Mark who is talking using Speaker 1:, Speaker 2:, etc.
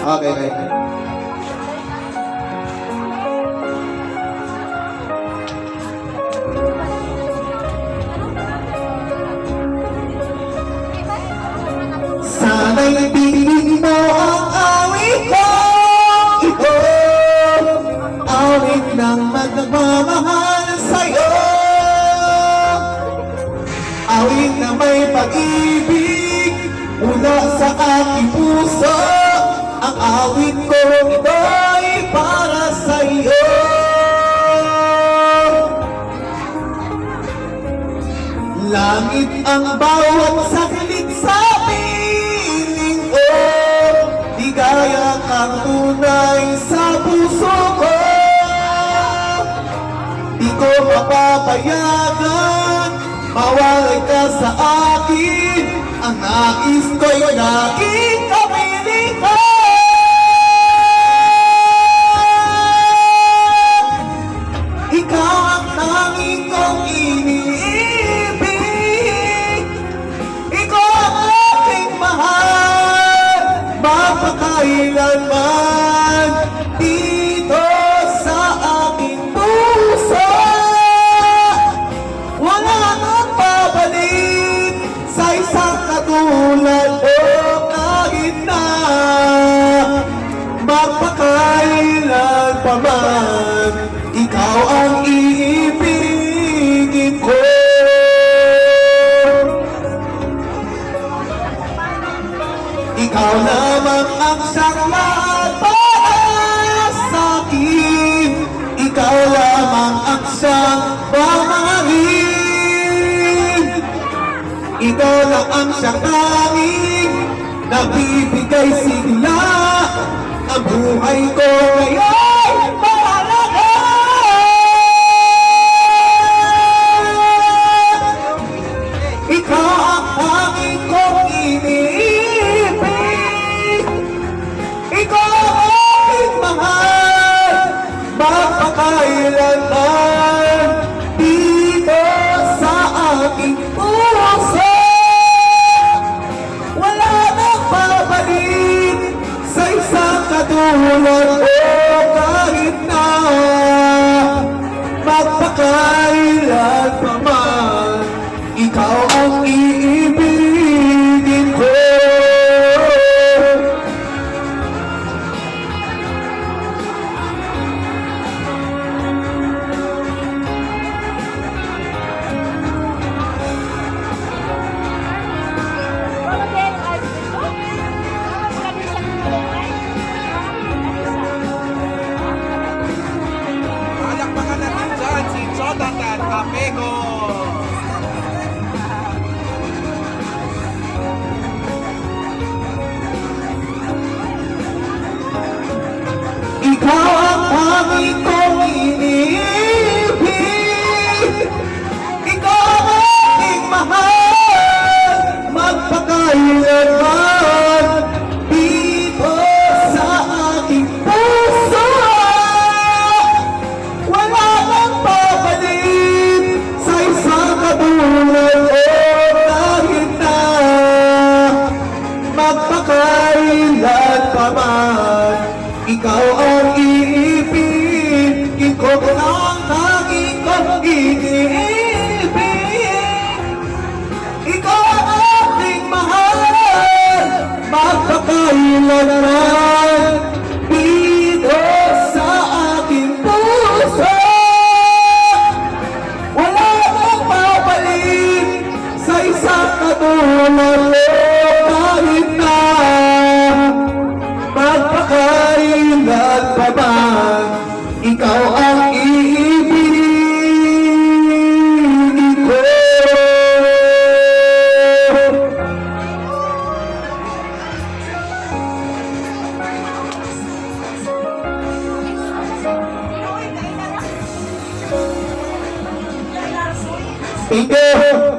Speaker 1: Okay, okay. Sana'y tingin mo ang awit ko, ito, awit ng magmamahal sa'yo, awit na may pag-ibig mula sa aking puso. Ang awit ko ito'y para sa'yo. Langit ang bawat saglit sa piling ko, ligaya kang tunay sa puso ko. Di ko mapapayagan mawalay ka sa akin. Ang nais ko'y naging kapiling ko. Ikaw ang tanging kong iniibig, ikaw ang aking mahal, mapakailanman dito sa aking puso. Wala nang babalik sa isang katulad mo, kahit na magpakailan pa man. Ikaw ang iibigin ko. Ikaw lamang ang siyang lahat para sa'kin. Ikaw lamang ang siyang mamahalin. Ikaw lang ang siyang tanging nagbibigay sigla. Ang buhay ko ngayon para ka. Ikaw ang tanging kong iniibig, ikaw ang aking mahal, magpakailanman dito sa aking puso. Wala nang babalik sa isang katulad mo, kahit na magpakailan pa man. Ikaw ang iibigin ko.
Speaker 2: Palakpakan natin dyan si Jonathan Capego.
Speaker 1: Ikaw ang tanging kong iniibig, ikaw ang aking mahal, magpakailanman dito sa aking puso. Wala nang babalik sa isang katulad mo, kahit na magpakailan pa man. Ikaw ang iibigin ko, ang tanging kong iniibig. Ikaw ang aking mahal, magpakailanman dito sa aking puso. Wala nang babalik sa isang katulad mo, kahit na magpakailan pa man. Ikaw ang iibigin ko. Thank you.